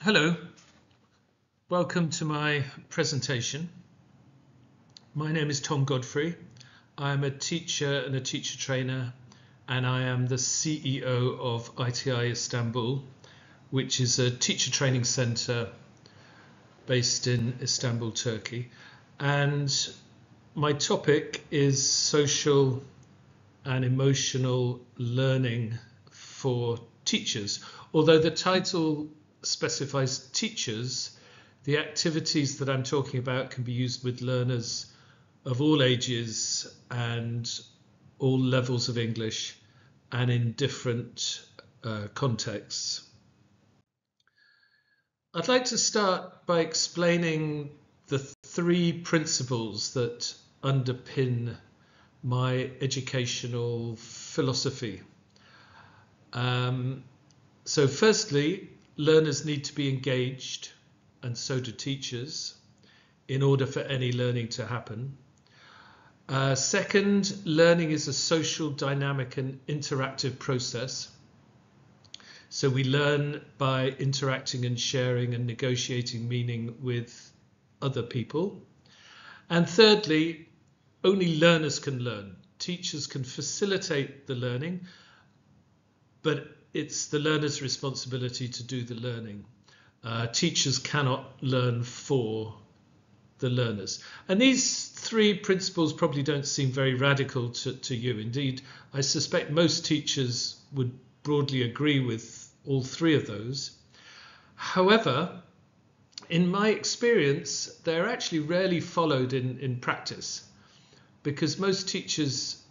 Hello, welcome to my presentation. My name is Tom Godfrey. I'm a teacher and a teacher trainer, and I am the CEO of ITI Istanbul, which is a teacher training centre based in Istanbul, Turkey. And my topic is social and emotional learning for teachers. Although the title specifies teachers, the activities that I'm talking about can be used with learners of all ages and all levels of English and in different contexts. I'd like to start by explaining the three principles that underpin my educational philosophy. So firstly, learners need to be engaged, and so do teachers, in order for any learning to happen. Second, learning is a social, dynamic and interactive process. So we learn by interacting and sharing and negotiating meaning with other people. And thirdly, only learners can learn. Teachers can facilitate the learning, but it's the learner's responsibility to do the learning. Teachers cannot learn for the learners. And these three principles probably don't seem very radical to you. Indeed, I suspect most teachers would broadly agree with all three of those. However, in my experience, they're actually rarely followed in practice, because most teachers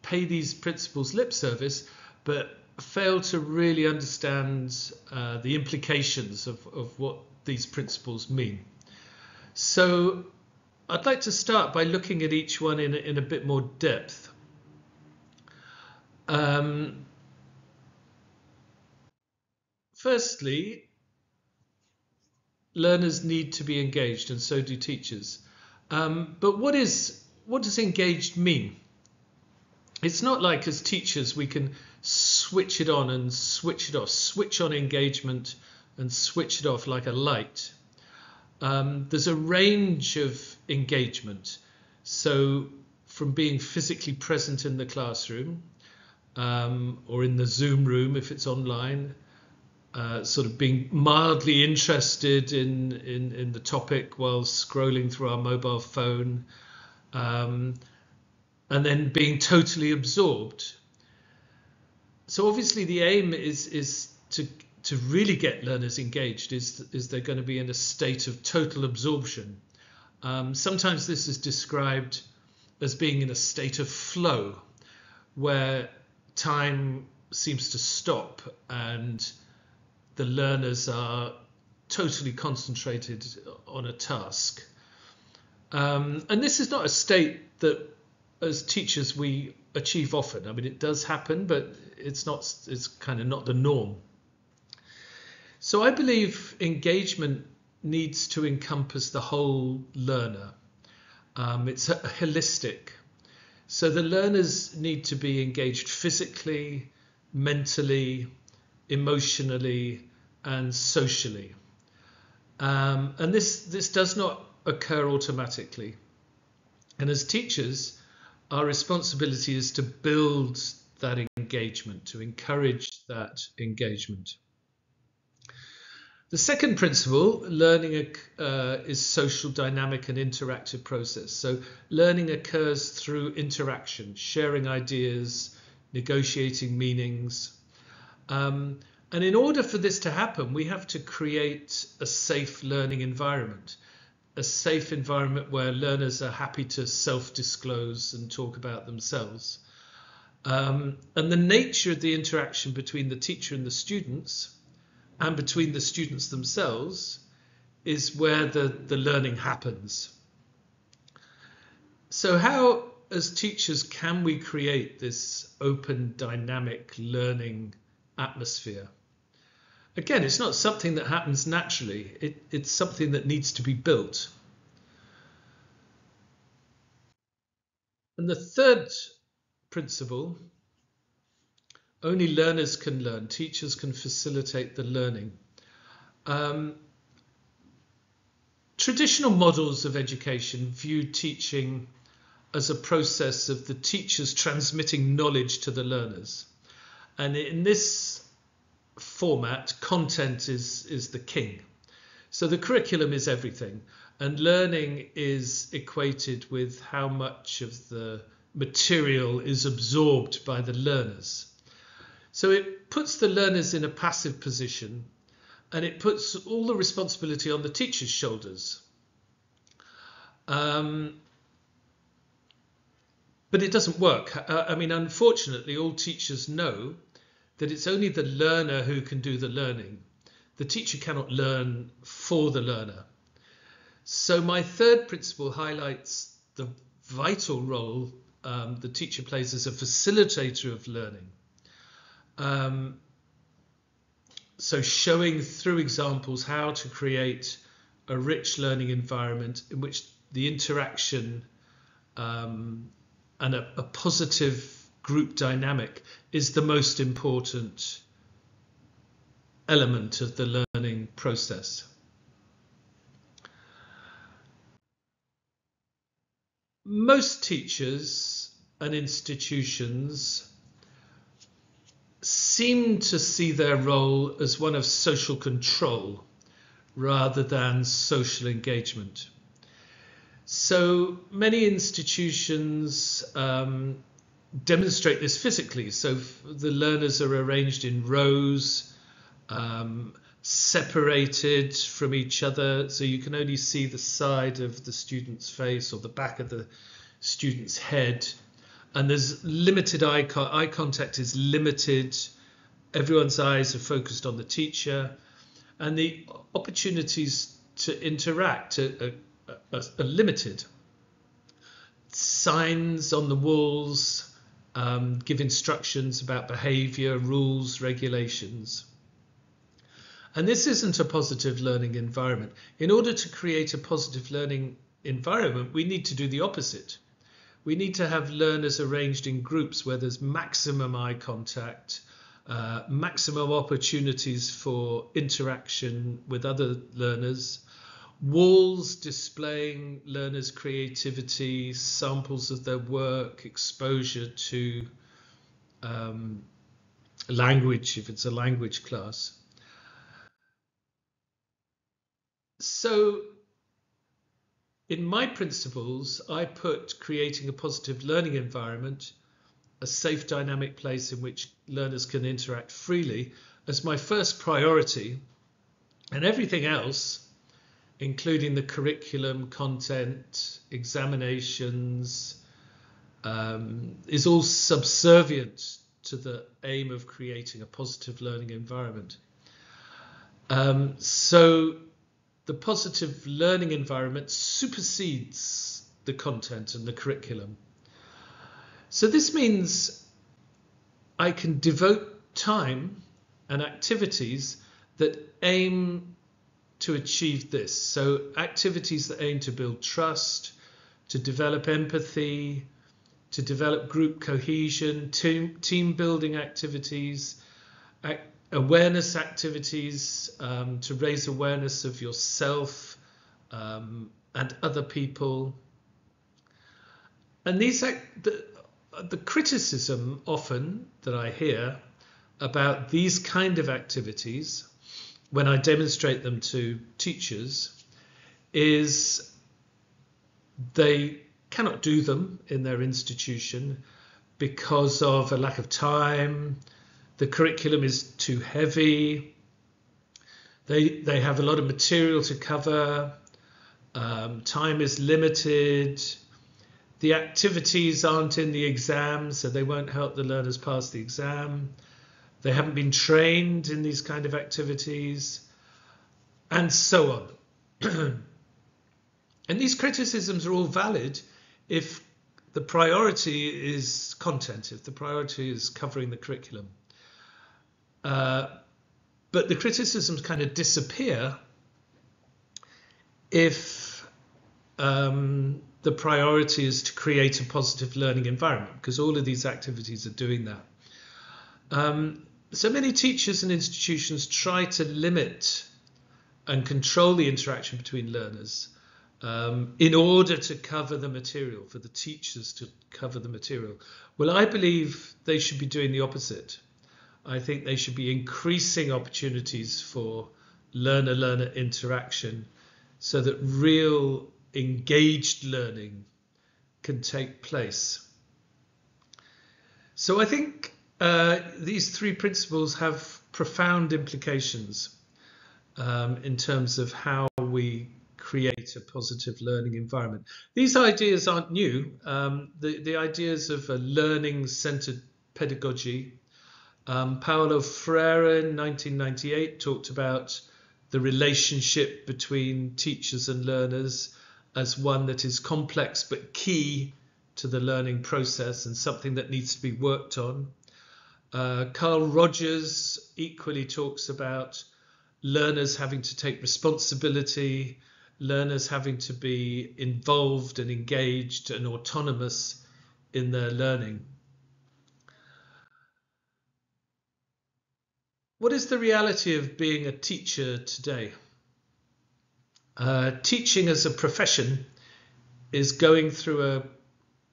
pay these principles lip service, but fail to really understand the implications of what these principles mean. So I'd like to start by looking at each one in a bit more depth. Firstly, learners need to be engaged, and so do teachers. But what does engaged mean? It's not like as teachers we can switch it on and switch it off, switch on engagement and switch it off like a light. There's a range of engagement. So from being physically present in the classroom or in the Zoom room if it's online, sort of being mildly interested in the topic while scrolling through our mobile phone, and then being totally absorbed. So obviously the aim is to really get learners engaged is they're going to be in a state of total absorption. Sometimes this is described as being in a state of flow, where time seems to stop and the learners are totally concentrated on a task. And this is not a state that as teachers we achieve often. I mean, it does happen, but it's kind of not the norm. So I believe engagement needs to encompass the whole learner. It's holistic. So the learners need to be engaged physically, mentally, emotionally, and socially. And this does not occur automatically. And as teachers, our responsibility is to build that engagement, to encourage that engagement. The second principle, learning is social, dynamic and interactive process. So learning occurs through interaction, sharing ideas, negotiating meanings. And in order for this to happen, we have to create a safe learning environment. A safe environment where learners are happy to self-disclose and talk about themselves. And the nature of the interaction between the teacher and the students, and between the students themselves, is where the learning happens. So how, as teachers, can we create this open, dynamic learning atmosphere? Again, it's not something that happens naturally. It's something that needs to be built. And the third principle, only learners can learn. Teachers can facilitate the learning. Um, Traditional models of education view teaching as a process of the teachers transmitting knowledge to the learners. And in this format, content is the king. So the curriculum is everything, and learning is equated with how much of the material is absorbed by the learners. So it puts the learners in a passive position, and it puts all the responsibility on the teacher's shoulders. But it doesn't work. I mean, unfortunately, all teachers know that it's only the learner who can do the learning. The teacher cannot learn for the learner. So my third principle highlights the vital role the teacher plays as a facilitator of learning. So showing through examples how to create a rich learning environment in which the interaction and a positive group dynamic is the most important element of the learning process. Most teachers and institutions seem to see their role as one of social control rather than social engagement. So many institutions demonstrate this physically. So the learners are arranged in rows, separated from each other, so you can only see the side of the student's face or the back of the student's head. And there's limited eye contact is limited. Everyone's eyes are focused on the teacher, and the opportunities to interact are limited. Signs on the walls give instructions about behavior, rules, regulations. And this isn't a positive learning environment. In order to create a positive learning environment, we need to do the opposite. We need to have learners arranged in groups where there's maximum eye contact, maximum opportunities for interaction with other learners, walls displaying learners' creativity, samples of their work, exposure to language, if it's a language class. So in my principles, I put creating a positive learning environment, a safe dynamic place in which learners can interact freely, as my first priority, and everything else, including the curriculum, content, examinations, is all subservient to the aim of creating a positive learning environment. So the positive learning environment supersedes the content and the curriculum. So this means I can devote time and activities that aim to achieve this. So activities that aim to build trust, to develop empathy, to develop group cohesion, team building activities, awareness activities to raise awareness of yourself and other people. And these the criticism often that I hear about these kind of activities when I demonstrate them to teachers is they cannot do them in their institution because of a lack of time. The curriculum is too heavy. They have a lot of material to cover. Time is limited. The activities aren't in the exam, so they won't help the learners pass the exam. They haven't been trained in these kind of activities, and so on. And these criticisms are all valid if the priority is content, if the priority is covering the curriculum. But the criticisms kind of disappear if the priority is to create a positive learning environment, because all of these activities are doing that. So many teachers and institutions try to limit and control the interaction between learners in order to cover the material, for the teachers to cover the material. Well, I believe they should be doing the opposite. I think they should be increasing opportunities for learner-learner interaction so that real engaged learning can take place. So I think these three principles have profound implications in terms of how we create a positive learning environment. These ideas aren't new. The ideas of a learning-centered pedagogy. Paulo Freire in 1998 talked about the relationship between teachers and learners as one that is complex but key to the learning process and something that needs to be worked on. Carl Rogers equally talks about learners having to take responsibility, learners having to be involved and engaged and autonomous in their learning. What is the reality of being a teacher today? Teaching as a profession is going through a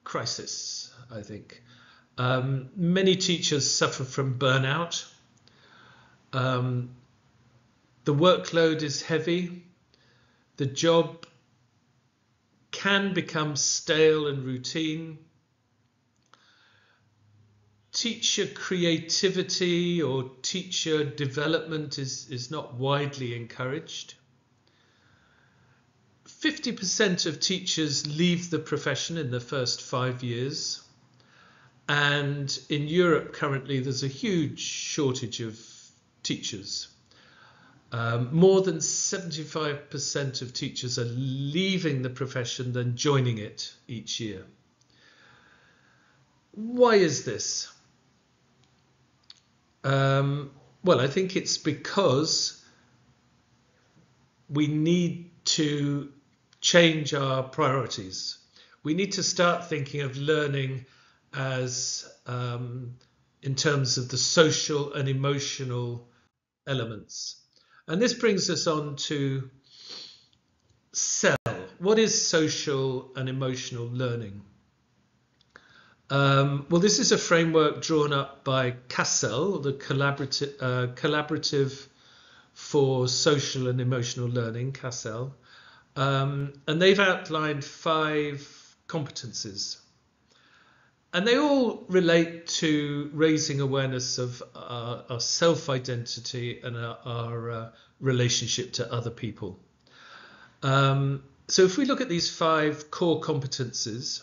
crisis, I think. Many teachers suffer from burnout. The workload is heavy. The job can become stale and routine. Teacher creativity or teacher development is not widely encouraged. 50% of teachers leave the profession in the first 5 years. And in Europe currently there's a huge shortage of teachers. More than 75% of teachers are leaving the profession than joining it each year. Why is this? Well, I think it's because we need to change our priorities. We need to start thinking of learning as in terms of the social and emotional elements. And this brings us on to SEL. What is social and emotional learning? Well, this is a framework drawn up by CASEL, the Collaborative for Social and Emotional Learning, CASEL. And they've outlined 5 competencies. And they all relate to raising awareness of our self-identity and our relationship to other people. So if we look at these 5 core competencies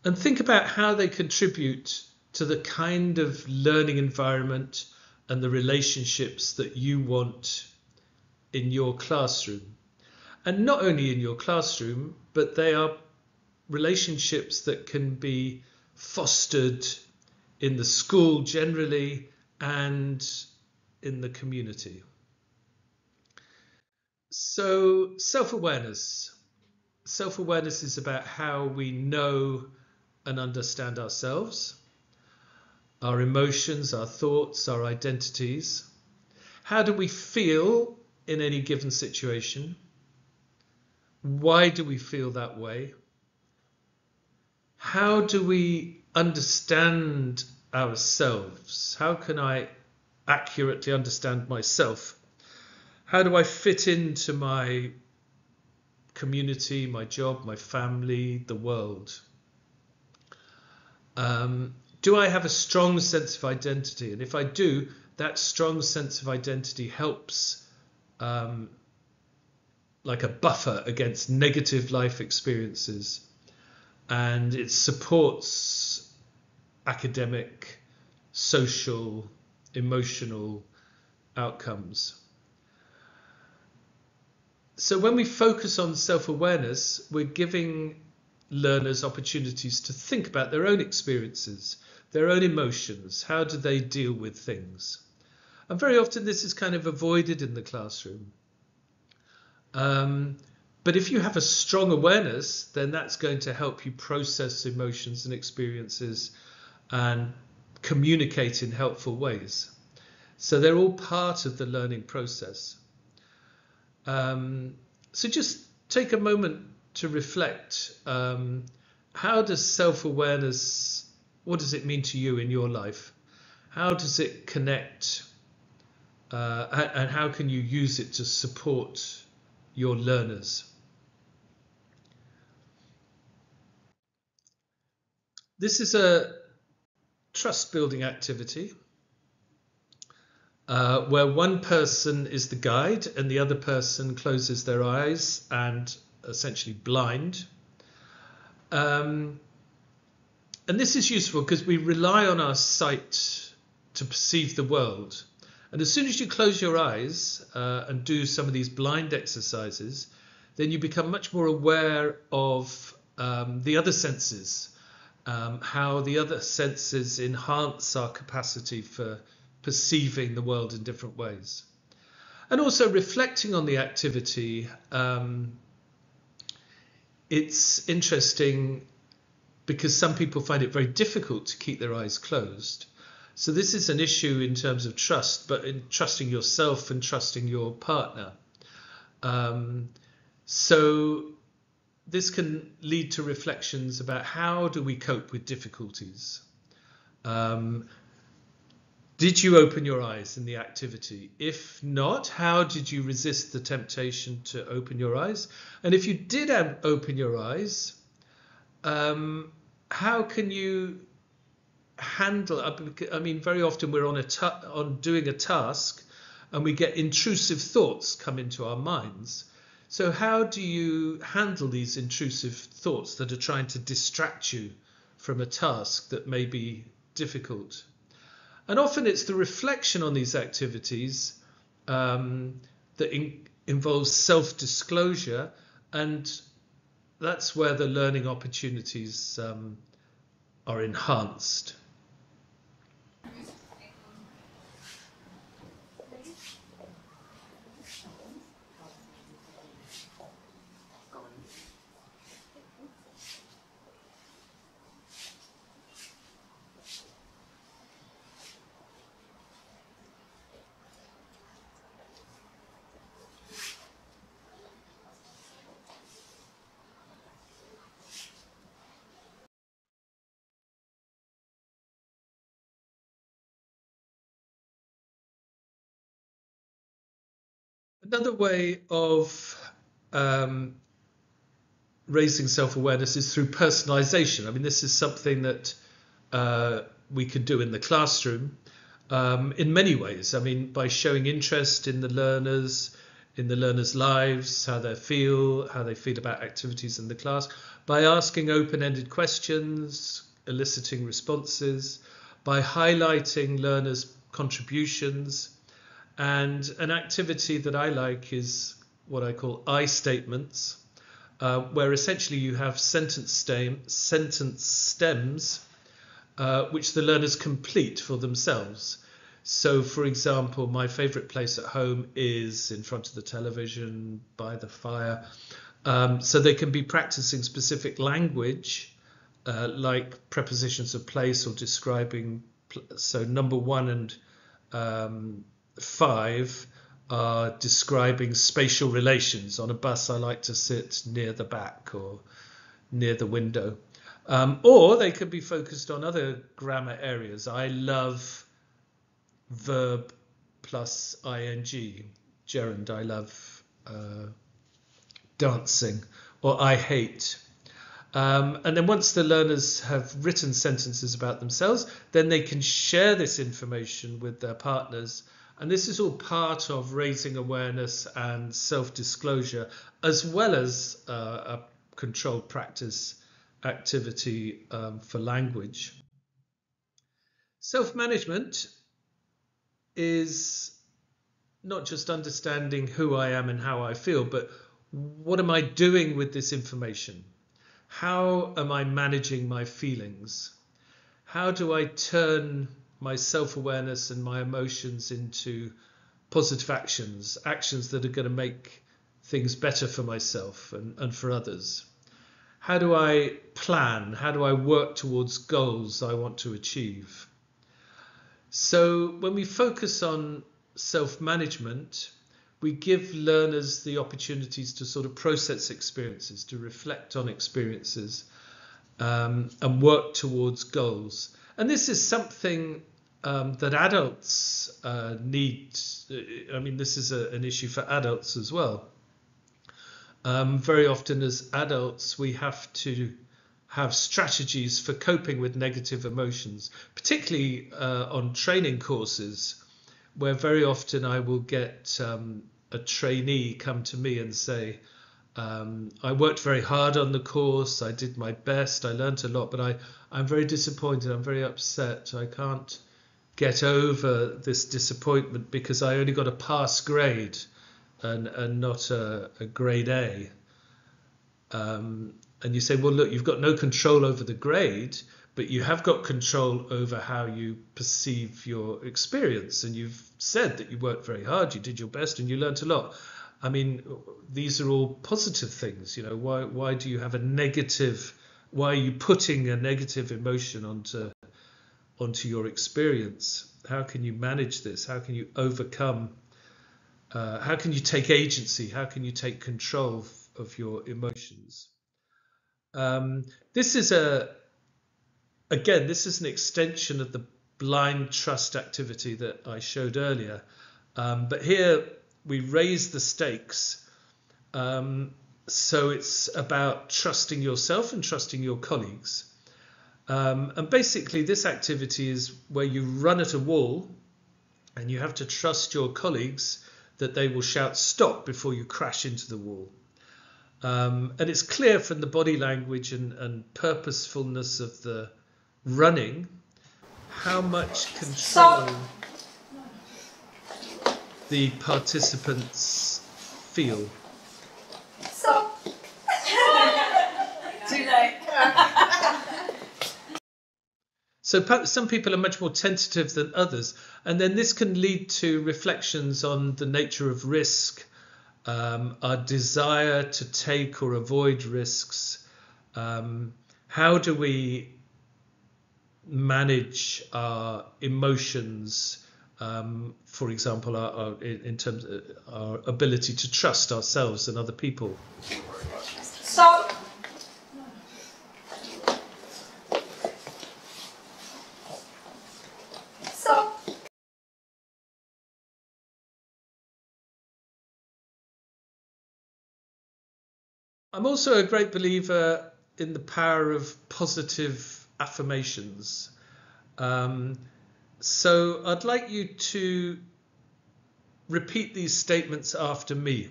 and think about how they contribute to the kind of learning environment and the relationships that you want in your classroom. And not only in your classroom, but they are relationships that can be fostered in the school generally and in the community. So self-awareness. Self-awareness is about how we know and understand ourselves, our emotions, our thoughts, our identities. How do we feel in any given situation? Why do we feel that way? How do we understand ourselves? How can I accurately understand myself? How do I fit into my community, my job, my family, the world? Do I have a strong sense of identity? And if I do, that strong sense of identity helps like a buffer against negative life experiences. And it supports academic, social, emotional outcomes. So when we focus on self-awareness, we're giving learners opportunities to think about their own experiences, their own emotions. How do they deal with things? And very often this is kind of avoided in the classroom. But if you have a strong awareness, then that's going to help you process emotions and experiences and communicate in helpful ways. So they're all part of the learning process. So just take a moment to reflect. How does self-awareness, what does it mean to you in your life? How does it connect, and how can you use it to support your learners? This is a trust building activity where one person is the guide and the other person closes their eyes and essentially blind. And this is useful because we rely on our sight to perceive the world. And as soon as you close your eyes and do some of these blind exercises, then you become much more aware of the other senses, how the other senses enhance our capacity for perceiving the world in different ways. And also reflecting on the activity, it's interesting because some people find it very difficult to keep their eyes closed. So this is an issue in terms of trust, but in trusting yourself and trusting your partner. So this can lead to reflections about how do we cope with difficulties. Did you open your eyes in the activity? If not, how did you resist the temptation to open your eyes? And if you did open your eyes, how can you handle? I mean, very often we're on doing a task, and we get intrusive thoughts come into our minds. So how do you handle these intrusive thoughts that are trying to distract you from a task that may be difficult? And often it's the reflection on these activities that involves self-disclosure, and that's where the learning opportunities are enhanced. Another way of raising self-awareness is through personalization. I mean, this is something that we can do in the classroom in many ways. I mean, by showing interest in the learners lives, how they feel about activities in the class, by asking open-ended questions, eliciting responses, by highlighting learners' contributions. And an activity that I like is what I call I statements, where essentially you have sentence stems which the learners complete for themselves. So, for example, my favourite place at home is in front of the television, by the fire. So they can be practicing specific language, like prepositions of place or describing. So number 1 and 5 are describing spatial relations. On a bus, I like to sit near the back or near the window. Or they could be focused on other grammar areas. I love verb plus ing. Gerund, I love dancing. Or I hate. And then once the learners have written sentences about themselves, then they can share this information with their partners. And this is all part of raising awareness and self-disclosure, as well as a controlled practice activity for language. Self-management is not just understanding who I am and how I feel, but what am I doing with this information? How am I managing my feelings? How do I turn my self-awareness and my emotions into positive actions that are going to make things better for myself and for others? How do I plan? How do I work towards goals I want to achieve? So when we focus on self-management, we give learners the opportunities to sort of process experiences, to reflect on experiences, and work towards goals. And this is something that adults need. I mean, this is an issue for adults as well. Very often as adults, we have to have strategies for coping with negative emotions, particularly on training courses, where very often I will get a trainee come to me and say, I worked very hard on the course, I did my best, I learnt a lot, but I'm very disappointed, I'm very upset, I can't get over this disappointment because I only got a pass grade and not a grade A. And you say, well, look, you've got no control over the grade, but you have got control over how you perceive your experience. And you've said that you worked very hard, you did your best, and you learnt a lot. I mean, these are all positive things. You know, why do you have a negative? Why are you putting a negative emotion onto your experience? How can you manage this? How can you overcome? How can you take agency? How can you take control of your emotions? This is an extension of the blind trust activity that I showed earlier. But here we raise the stakes. So it's about trusting yourself and trusting your colleagues. And basically this activity is where you run at a wall and you have to trust your colleagues that they will shout stop before you crash into the wall. And it's clear from the body language and purposefulness of the running how much control the participants feel. Stop. Too late. So some people are much more tentative than others, and then this can lead to reflections on the nature of risk, our desire to take or avoid risks. How do we manage our emotions, for example, in terms of our ability to trust ourselves and other people? Stop. Stop. I'm also a great believer in the power of positive affirmations. So I'd like you to repeat these statements after me.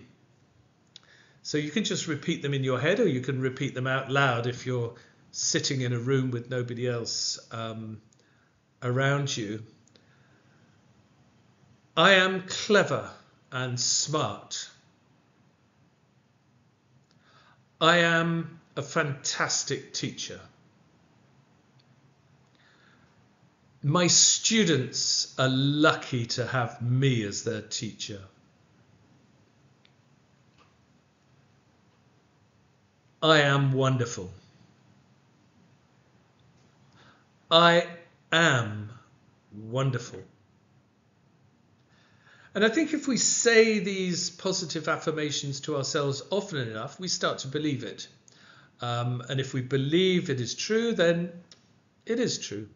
So you can just repeat them in your head, or you can repeat them out loud if you're sitting in a room with nobody else around you. I am clever and smart. I am a fantastic teacher. My students are lucky to have me as their teacher. I am wonderful. I am wonderful. And I think if we say these positive affirmations to ourselves often enough, we start to believe it. And if we believe it is true, then it is true.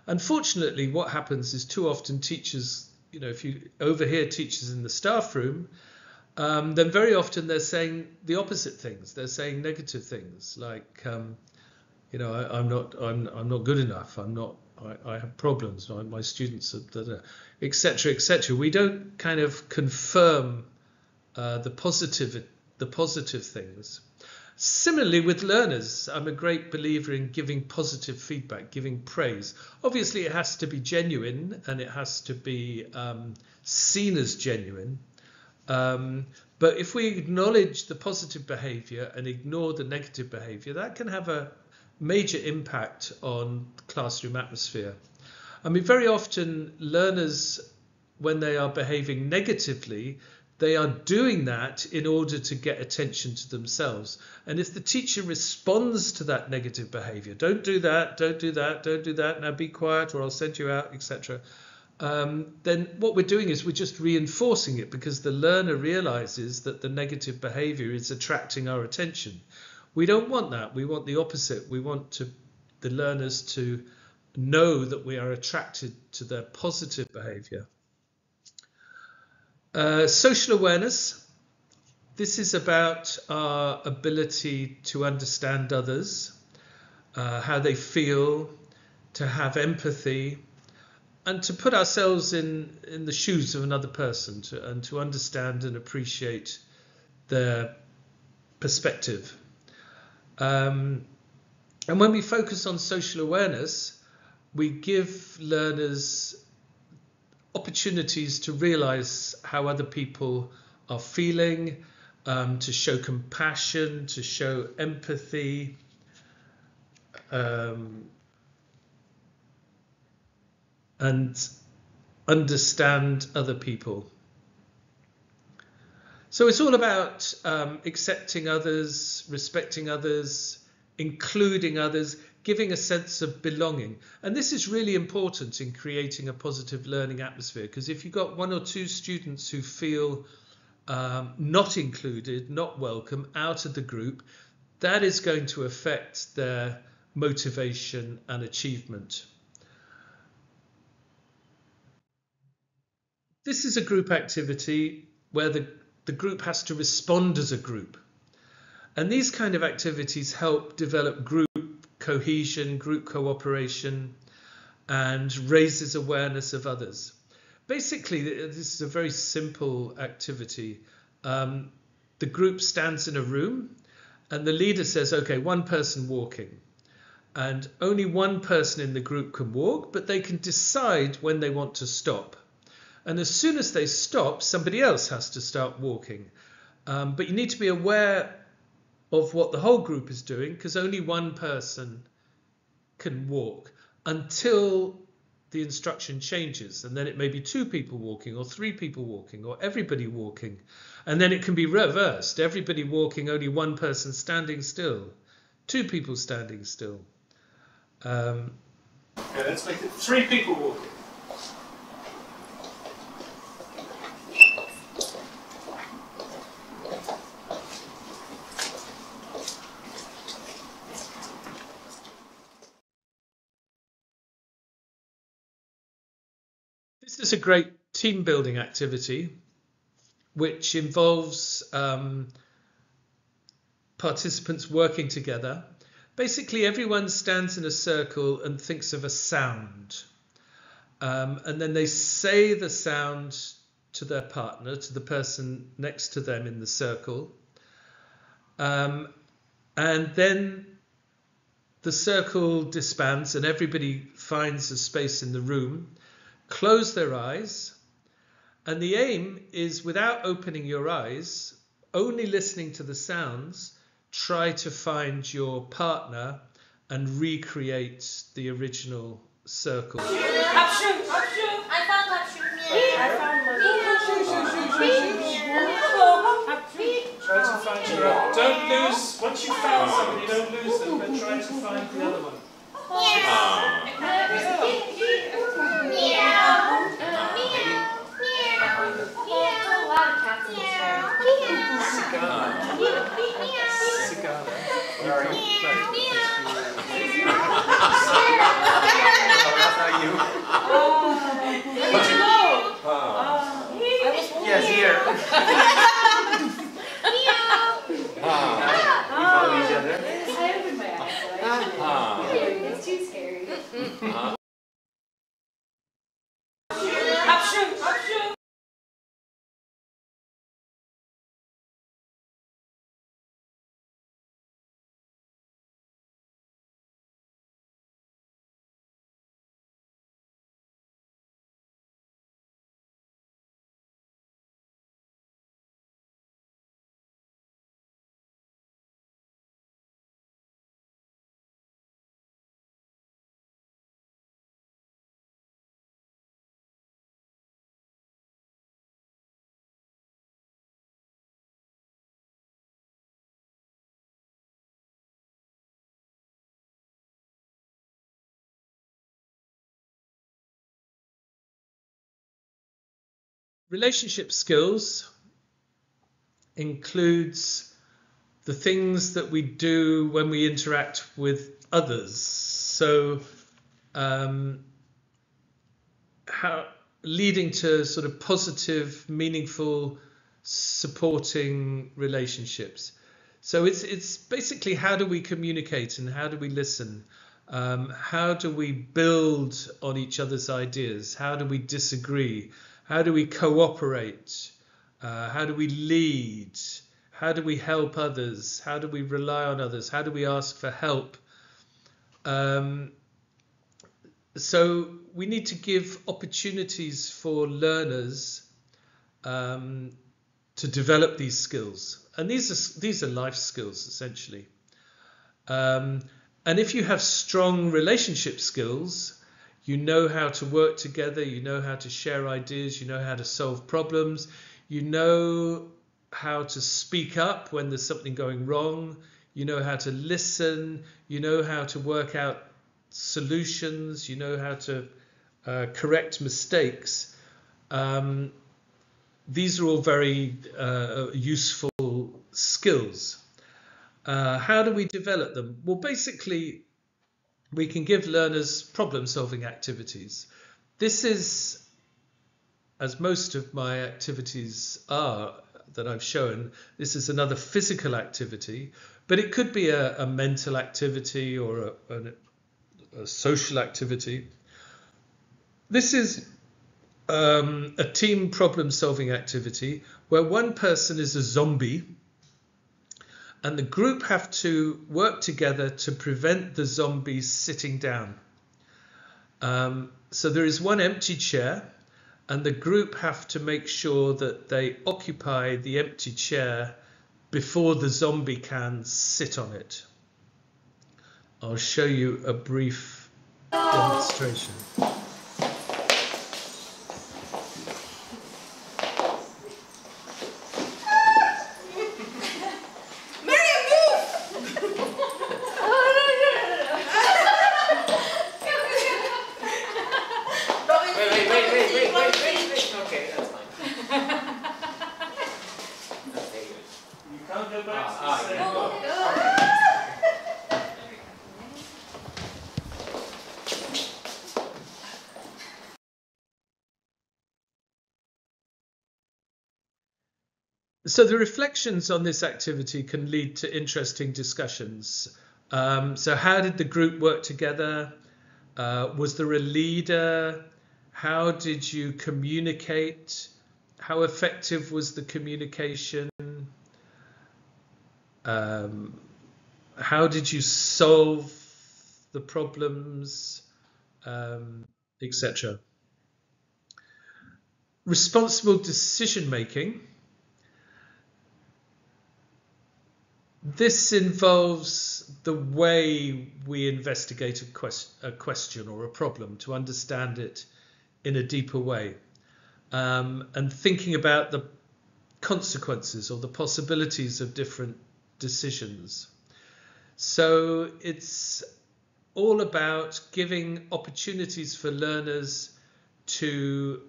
Unfortunately, what happens is too often teachers, if you overhear teachers in the staff room, then very often they're saying the opposite things. They're saying negative things like, I'm not good enough. I have problems. My students are, etc., etc. We don't kind of confirm the positive things. Similarly with learners, I'm a great believer in giving positive feedback, giving praise. Obviously, it has to be genuine and it has to be seen as genuine. But if we acknowledge the positive behaviour and ignore the negative behaviour, that can have a major impact on the classroom atmosphere. I mean, very often learners, when they are behaving negatively, they are doing that in order to get attention to themselves. And if the teacher responds to that negative behaviour, don't do that, don't do that, don't do that, now be quiet or I'll send you out, etc., then what we're doing is we're just reinforcing it, because the learner realizes that the negative behavior is attracting our attention. We don't want that. We want the opposite. We want the learners to know that we are attracted to their positive behavior. Social awareness. This is about our ability to understand others, how they feel, to have empathy, and to put ourselves in the shoes of another person, and to understand and appreciate their perspective. And when we focus on social awareness, we give learners opportunities to realize how other people are feeling, to show compassion, to show empathy, and understand other people. So it's all about accepting others, respecting others, including others, giving a sense of belonging. And this is really important in creating a positive learning atmosphere, because if you've got one or two students who feel not included, not welcome, out of the group, that is going to affect their motivation and achievement. This is a group activity where the group has to respond as a group. And these kind of activities help develop group cohesion, group cooperation, and raises awareness of others. Basically, this is a very simple activity. The group stands in a room and the leader says, okay, one person walking. And only one person in the group can walk, but they can decide when they want to stop. And as soon as they stop, somebody else has to start walking. But you need to be aware of what the whole group is doing, because only one person can walk until the instruction changes. And then it may be 2 people walking, or 3 people walking, or everybody walking. And then it can be reversed. Everybody walking, only one person standing still. 2 people standing still. Okay, let's make it 3 people walking. This is a great team building activity which involves participants working together. Basically, everyone stands in a circle and thinks of a sound. And then they say the sound to their partner, to the person next to them in the circle. And then the circle disbands and everybody finds a space in the room. Close their eyes, and the aim is, without opening your eyes, only listening to the sounds, try to find your partner and recreate the original circle. I found Try to find your own. Don't lose, once you've found somebody, don't lose them, but try to find the other one. Yes, here. We follow each other. I opened my eyes. It's too scary. Relationship skills includes the things that we do when we interact with others. So leading to sort of positive, meaningful, supporting relationships. So it's basically, how do we communicate and how do we listen? How do we build on each other's ideas? How do we disagree? How do we cooperate? How do we lead? How do we help others? How do we rely on others? How do we ask for help? So we need to give opportunities for learners to develop these skills. And these are life skills, essentially. And if you have strong relationship skills, you know how to work together, you know how to share ideas, you know how to solve problems, you know how to speak up when there's something going wrong, you know how to listen, you know how to work out solutions, you know how to correct mistakes. These are all very useful skills. How do we develop them? Well, basically, we can give learners problem-solving activities. This is, as most of my activities are that I've shown, this is another physical activity, but it could be a mental activity or a social activity. This is a team problem-solving activity where one person is a zombie and the group have to work together to prevent the zombies sitting down. So there is one empty chair and the group have to make sure that they occupy the empty chair before the zombie can sit on it. I'll show you a brief demonstration. So the reflections on this activity can lead to interesting discussions. So how did the group work together? Was there a leader? How did you communicate? How effective was the communication? How did you solve the problems, etc. Responsible decision making. This involves the way we investigate a question or a problem to understand it in a deeper way, and thinking about the consequences or the possibilities of different decisions. So it's all about giving opportunities for learners to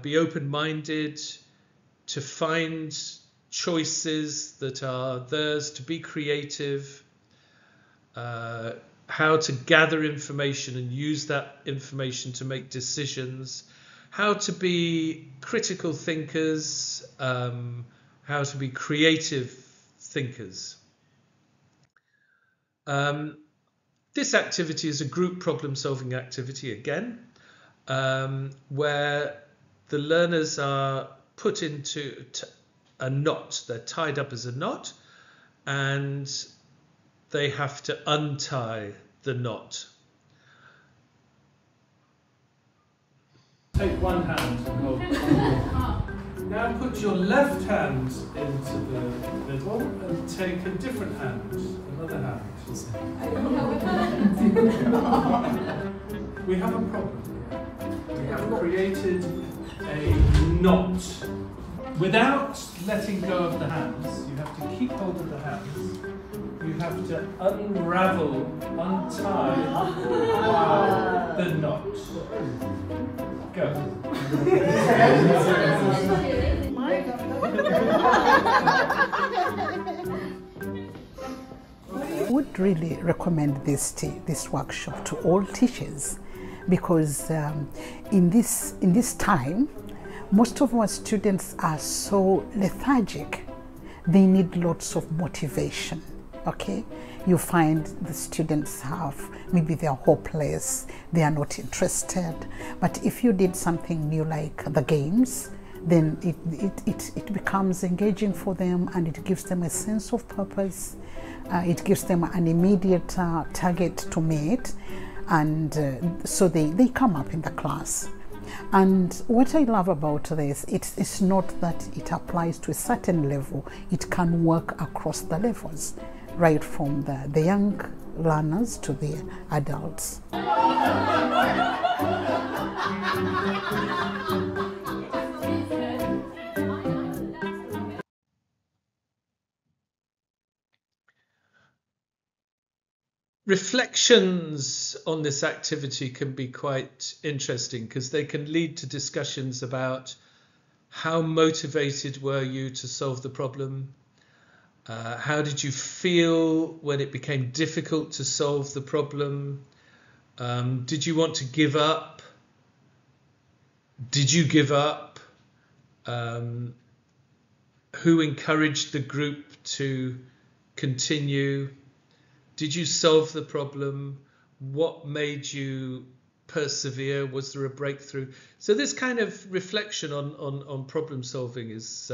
be open-minded, to find choices that are theirs, to be creative, how to gather information and use that information to make decisions, how to be critical thinkers, how to be creative thinkers. This activity is a group problem-solving activity again, where the learners are put into a knot. They're tied up as a knot and they have to untie the knot. Take one hand and hold it. Now put your left hand into the middle and take a different hand, another hand. We have a problem. We have created a knot. Without letting go of the hands, you have to keep hold of the hands. You have to unravel, untie the knot. I would really recommend this workshop to all teachers, because in this time, most of our students are so lethargic. They need lots of motivation. Okay, you find the students maybe they're hopeless, they are not interested. But if you did something new like the games, then it becomes engaging for them, and it gives them a sense of purpose. It gives them an immediate target to meet, and so they come up in the class. And what I love about this, it's not that it applies to a certain level, it can work across the levels, right from the young learners to the adults. Reflections on this activity can be quite interesting, because they can lead to discussions about how motivated were you to solve the problem? How did you feel when it became difficult to solve the problem? Did you want to give up? Did you give up? Who encouraged the group to continue? Did you solve the problem? What made you persevere? Was there a breakthrough? So this kind of reflection on problem solving is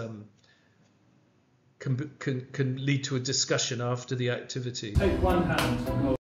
can lead to a discussion after the activity. Take one hand and hold.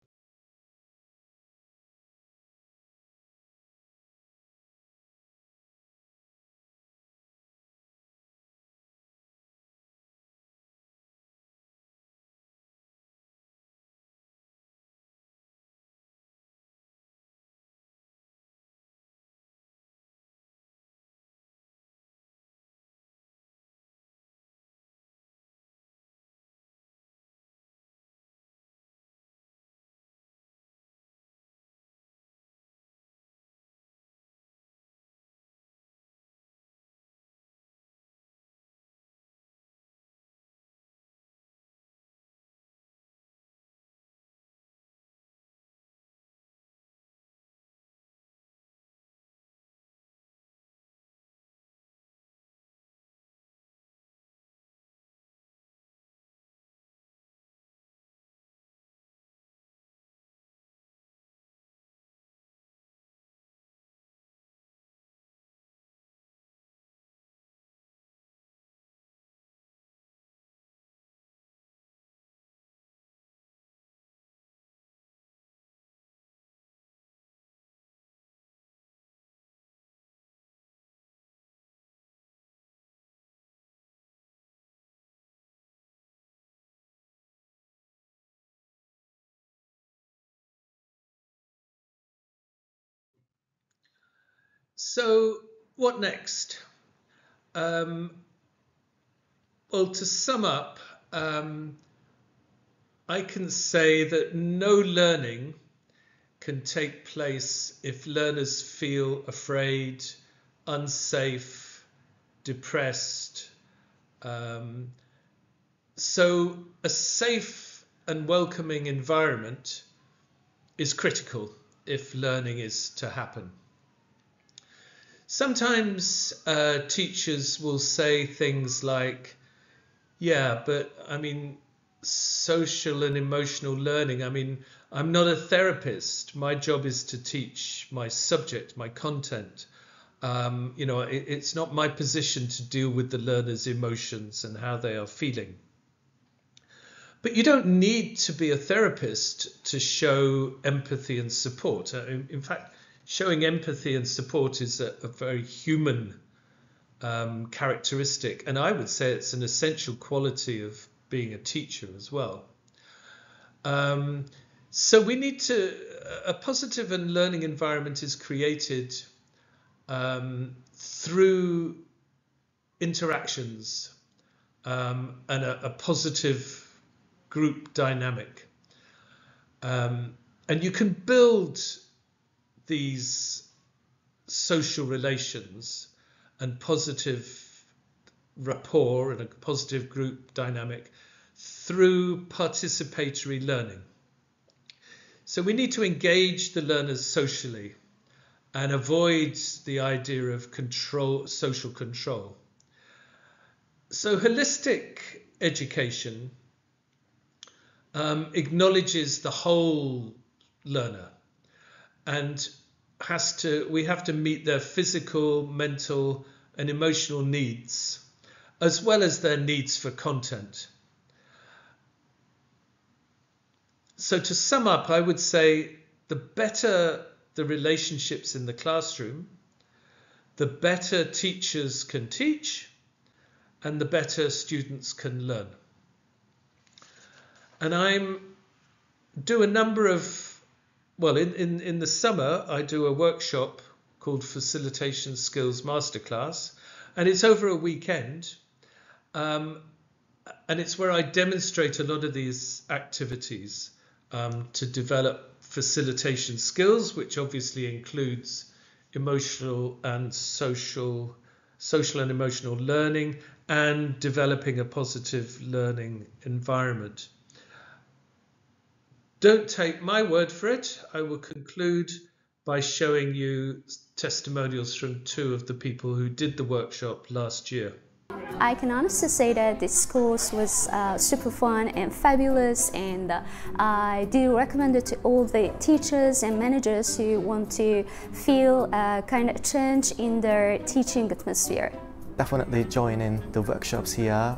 So what next? Well, to sum up, I can say that no learning can take place if learners feel afraid, unsafe, depressed. So a safe and welcoming environment is critical if learning is to happen. Sometimes teachers will say things like, yeah, but I mean, social and emotional learning, I mean, I'm not a therapist. My job is to teach my subject, my content. It's not my position to deal with the learner's emotions and how they are feeling. But you don't need to be a therapist to show empathy and support. In fact, showing empathy and support is a very human characteristic, and I would say it's an essential quality of being a teacher as well. So we need a positive and learning environment is created through interactions and a positive group dynamic. And you can build these social relations and positive rapport and a positive group dynamic through participatory learning. So we need to engage the learners socially and avoid the idea of control, social control. So holistic education acknowledges the whole learner and we have to meet their physical, mental and emotional needs, as well as their needs for content. So to sum up, I would say the better the relationships in the classroom, the better teachers can teach and the better students can learn. And I do a number of, well, in the summer, I do a workshop called Facilitation Skills Masterclass, and it's over a weekend. And it's where I demonstrate a lot of these activities to develop facilitation skills, which obviously includes emotional and social and emotional learning, and developing a positive learning environment. Don't take my word for it. I will conclude by showing you testimonials from two of the people who did the workshop last year. I can honestly say that this course was super fun and fabulous, and I do recommend it to all the teachers and managers who want to feel a kind of change in their teaching atmosphere. Definitely join in the workshops here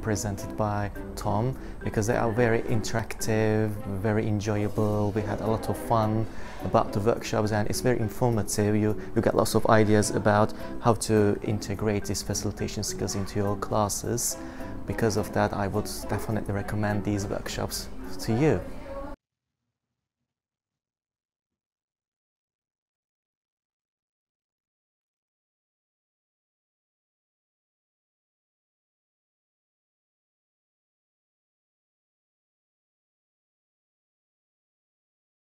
presented by Tom, because they are very interactive, very enjoyable. We had a lot of fun about the workshops and it's very informative. You get lots of ideas about how to integrate these facilitation skills into your classes. Because of that, I would definitely recommend these workshops to you.